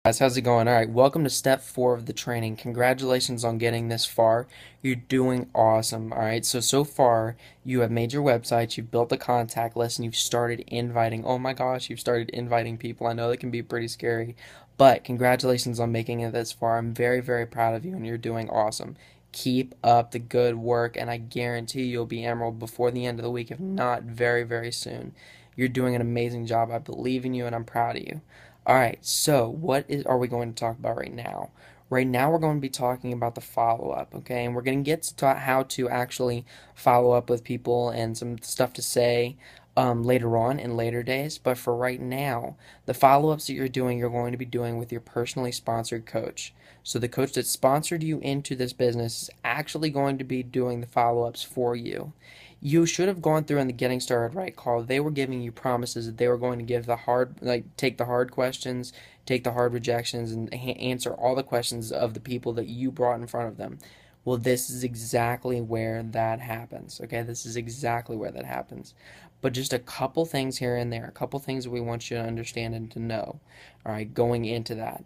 Guys, how's it going? All right, welcome to step 4 of the training. Congratulations on getting this far. You're doing awesome. All right, so far you have made your website, you've built the contact list, and you've started inviting. Oh my gosh, you've started inviting people. I know that can be pretty scary, but congratulations on making it this far. I'm very, very proud of you, and you're doing awesome. Keep up the good work, and I guarantee you'll be Emerald before the end of the week, if not very, very soon. You're doing an amazing job. I believe in you, and I'm proud of you. Alright, so are we going to talk about right now? Right now we're going to be talking about the follow-up, okay? And we're going to get to how to actually follow up with people and some stuff to say later on in later days. But for right now, the follow-ups that you're going to be doing with your personally sponsored coach. So the coach that sponsored you into this business is actually going to be doing the follow-ups for you. You should have gone through in the getting started right call. They were giving you promises that they were going to give the hard, like take the hard questions, take the hard rejections, and answer all the questions of the people that you brought in front of them. Well, this is exactly where that happens. Okay, this is exactly where that happens. But just a couple things here and there, a couple things we want you to understand and to know. All right, going into that.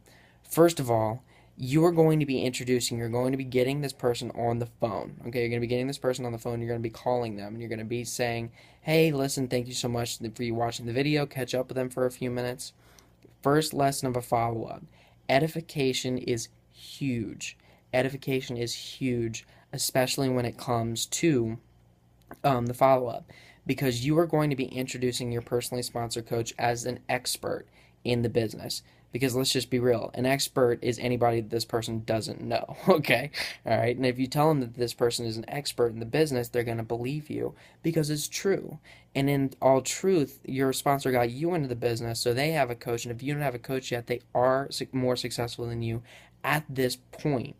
First of all, you're going to be getting this person on the phone. Okay, you're going to be getting this person on the phone. You're going to be calling them, and you're going to be saying, hey, listen, thank you so much for you watching the video. Catch up with them for a few minutes. First lesson of a follow-up. Edification is huge. Edification is huge, especially when it comes to the follow-up, because you are going to be introducing your personally sponsored coach as an expert in the business. Because let's just be real, an expert is anybody that this person doesn't know, okay? All right, and if you tell them that this person is an expert in the business, they're going to believe you because it's true. And in all truth, your sponsor got you into the business, so they have a coach, and if you don't have a coach yet, they are more successful than you at this point,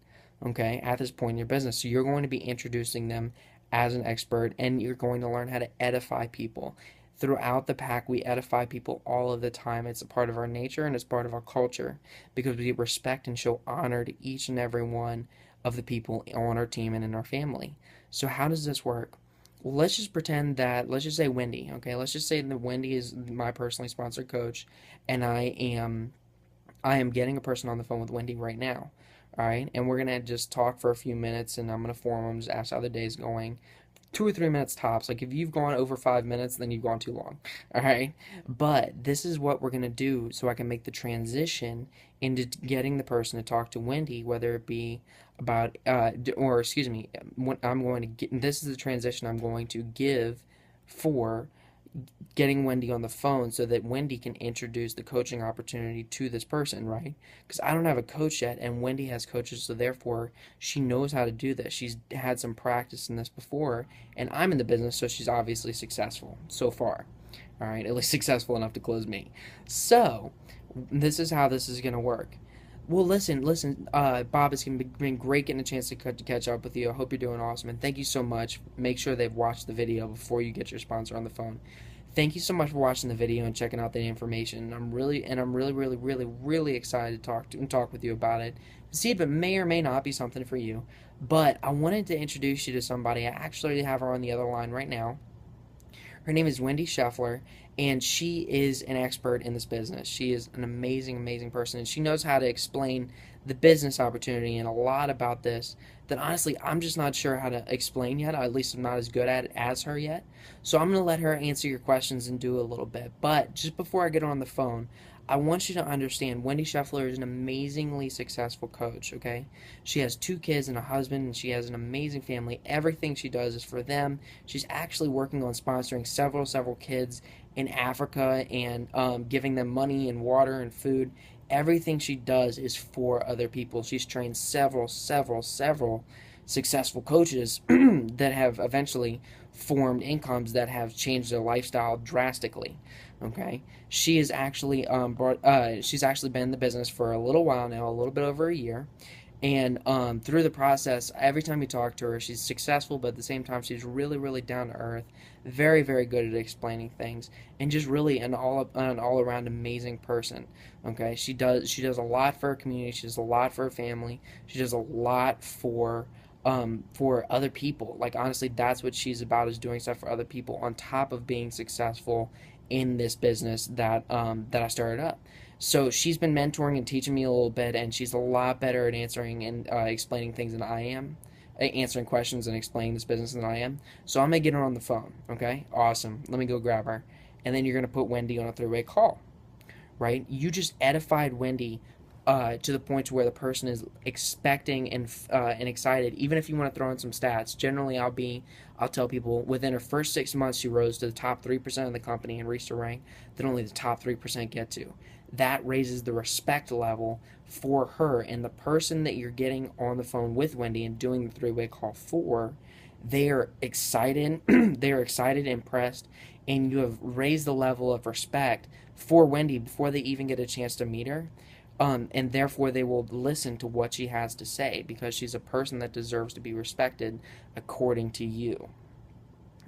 okay? At this point in your business. So you're going to be introducing them as an expert, and you're going to learn how to edify people. Throughout the pack, we edify people all of the time. It's a part of our nature and it's part of our culture because we respect and show honor to each and every one of the people on our team and in our family. So how does this work? Well, let's just pretend that, let's just say Wendy, okay? Let's just say that Wendy is my personally sponsored coach, and I am getting a person on the phone with Wendy right now. All right, and we're gonna just talk for a few minutes, and I'm gonna form them, just ask how the day's going. 2 or 3 minutes tops. Like if you've gone over 5 minutes, then you've gone too long. All right, but this is what we're gonna do, so I can make the transition into getting the person to talk to Wendy, whether it be about, or excuse me, when I'm going to get. This is the transition I'm going to give for getting Wendy on the phone so that Wendy can introduce the coaching opportunity to this person, right? Because I don't have a coach yet, and Wendy has coaches, so therefore she knows how to do this. She's had some practice in this before, and I'm in the business, so she's obviously successful so far. All right, at least successful enough to close me. So, this is how this is going to work. Well, listen, Bob, it's been great getting a chance to catch up with you. I hope you're doing awesome, and thank you so much. Make sure they've watched the video before you get your sponsor on the phone. Thank you so much for watching the video and checking out the information. I'm really excited to talk with you about it. See if it may or may not be something for you. But I wanted to introduce you to somebody. I actually have her on the other line right now. Her name is Wendy Scheffler, and she is an expert in this business. She is an amazing, amazing person, and she knows how to explain the business opportunity and a lot about this that honestly I'm just not sure how to explain yet. At least I'm not as good at it as her yet. So I'm going to let her answer your questions and do a little bit. But just before I get on the phone, I want you to understand Wendy Scheffler is an amazingly successful coach, okay? She has 2 kids and a husband, and she has an amazing family. Everything she does is for them. She's actually working on sponsoring several kids in Africa and giving them money and water and food. Everything she does is for other people. She's trained several successful coaches that have eventually formed incomes that have changed their lifestyle drastically. Okay, she is actually she's actually been in the business for a little while now, a little bit over a year, and through the process, every time you talk to her, she's successful, but at the same time, she's really down to earth, very good at explaining things, and just really an all around amazing person. Okay, she does a lot for her community. She does a lot for her family. She does a lot for other people. Like honestly, that's what she's about, is doing stuff for other people on top of being successful in this business that I started up. So she's been mentoring and teaching me a little bit, and she's a lot better at answering and explaining things than I am, answering questions and explaining this business than I am. So I'm gonna get her on the phone. Okay, awesome. Let me go grab her, and then you're gonna put Wendy on a three-way call, right? You just edified Wendy to the point where the person is expecting and excited. Even if you want to throw in some stats, generally I'll tell people within her first 6 months she rose to the top 3% of the company and reached a rank that only the top 3% get to. That raises the respect level for her, and the person that you're getting on the phone with Wendy and doing the three-way call for, they are excited. They are excited, impressed, and you have raised the level of respect for Wendy before they even get a chance to meet her. And therefore, they will listen to what she has to say because she's a person that deserves to be respected according to you.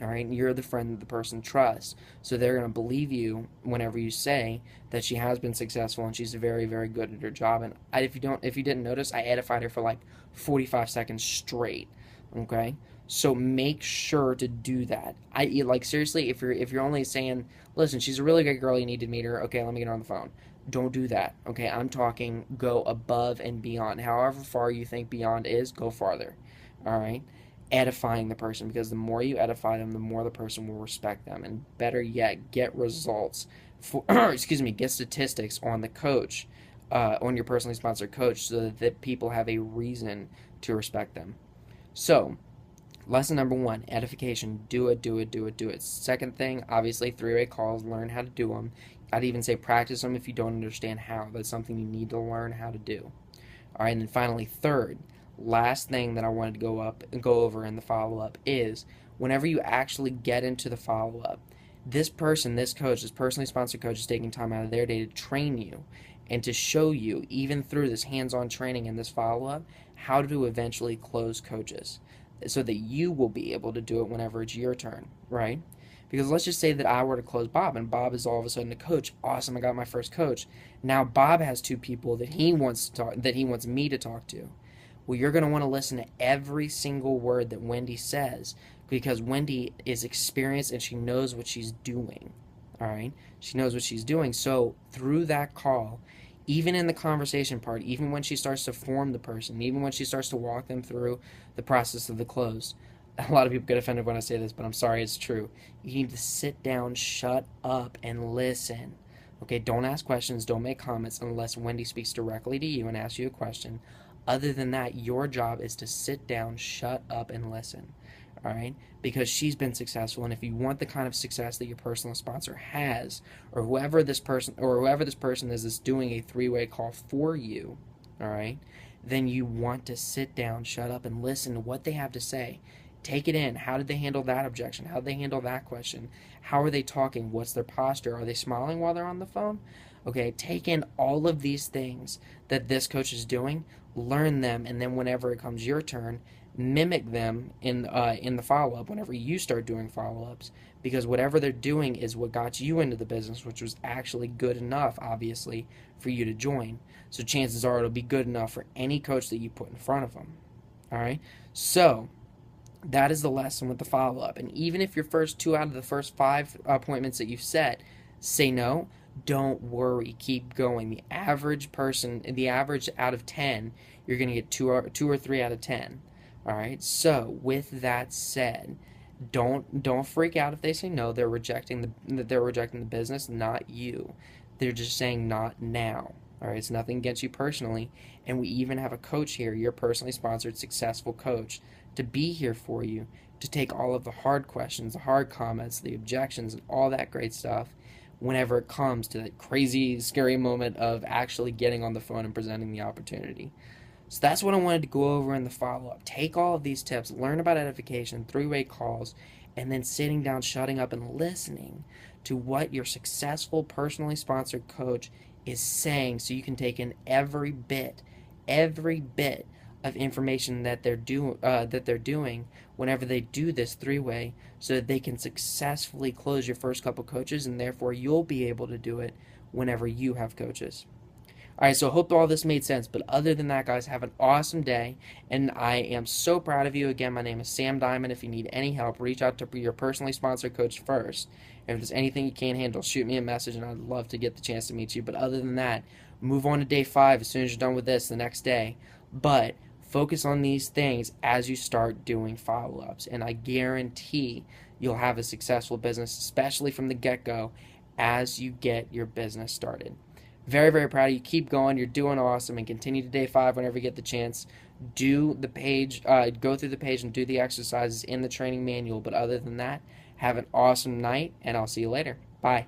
All right, you're the friend that the person trusts, so they're going to believe you whenever you say that she has been successful and she's very, very good at her job. And if you didn't notice, I edified her for like 45 seconds straight. Okay, so make sure to do that. Like seriously, if you're only saying, listen, she's a really great girl, you need to meet her. Okay, let me get her on the phone. Don't do that. Okay, I'm talking go above and beyond. However far you think beyond is, go farther. All right, edifying the person, because the more you edify them, the more the person will respect them, and better yet, get results for excuse me, get statistics on the coach, on your personally sponsored coach, so that people have a reason to respect them. So lesson number one, edification. Do it, do it, do it, do it. Second thing, obviously, three-way calls. Learn how to do them. I'd even say practice them if you don't understand how. That's something you need to learn how to do. All right, and then finally, third, last thing that I wanted to go over in the follow-up is whenever you actually get into the follow-up, this person, this coach, this personally sponsored coach is taking time out of their day to train you and to show you, even through this hands-on training and this follow-up, how to eventually close coaches so that you will be able to do it whenever it's your turn, right? Because let's just say that I were to close Bob and Bob is all of a sudden a coach. Awesome, I got my first coach. Now Bob has two people that he wants me to talk to. Well, you're going to want to listen to every single word that Wendy says because Wendy is experienced and she knows what she's doing. All right? She knows what she's doing. So through that call, even in the conversation part, even when she starts to form the person, even when she starts to walk them through the process of the close, a lot of people get offended when I say this, but I'm sorry, it's true. You need to sit down, shut up, and listen. Okay, don't ask questions, don't make comments unless Wendy speaks directly to you and asks you a question. Other than that, your job is to sit down, shut up, and listen. All right? Because she's been successful, and if you want the kind of success that your personal sponsor has, or whoever this person is that's doing a three-way call for you, all right, then you want to sit down, shut up, and listen to what they have to say. Take it in. How did they handle that objection? How did they handle that question? How are they talking? What's their posture? Are they smiling while they're on the phone? Okay, take in all of these things that this coach is doing, learn them, and then whenever it comes your turn, mimic them in the follow-up whenever you start doing follow-ups, because whatever they're doing is what got you into the business, which was actually good enough, obviously, for you to join. So chances are it'll be good enough for any coach that you put in front of them. All right? So that is the lesson with the follow-up. And even if your first 2 out of the first 5 appointments that you've set say no, don't worry. Keep going. The average out of 10, you're going to get 2 or 3 out of 10. All right? So with that said, don't freak out if they say no. They're rejecting the business, not you. They're just saying not now. All right? It's nothing against you personally. And we even have a coach here, your personally sponsored successful coach, to be here for you, to take all of the hard questions, the hard comments, the objections, and all that great stuff whenever it comes to that crazy, scary moment of actually getting on the phone and presenting the opportunity. So that's what I wanted to go over in the follow-up. Take all of these tips, learn about edification, three-way calls, and then sitting down, shutting up, and listening to what your successful, personally sponsored coach is saying so you can take in every bit of information that they're doing whenever they do this three-way, so that they can successfully close your first couple coaches, and therefore you'll be able to do it whenever you have coaches. All right, so I hope all this made sense. But other than that, guys, have an awesome day. And I am so proud of you. Again, my name is Sam Diamond. If you need any help, reach out to your personally sponsored coach first. If there's anything you can't handle, shoot me a message, and I'd love to get the chance to meet you. But other than that, move on to day 5 as soon as you're done with this the next day. But focus on these things as you start doing follow-ups. And I guarantee you'll have a successful business, especially from the get-go, as you get your business started. Very, very proud of you. Keep going. You're doing awesome. And continue to day 5 whenever you get the chance. Do the page, go through the page and do the exercises in the training manual. But other than that, have an awesome night, and I'll see you later. Bye.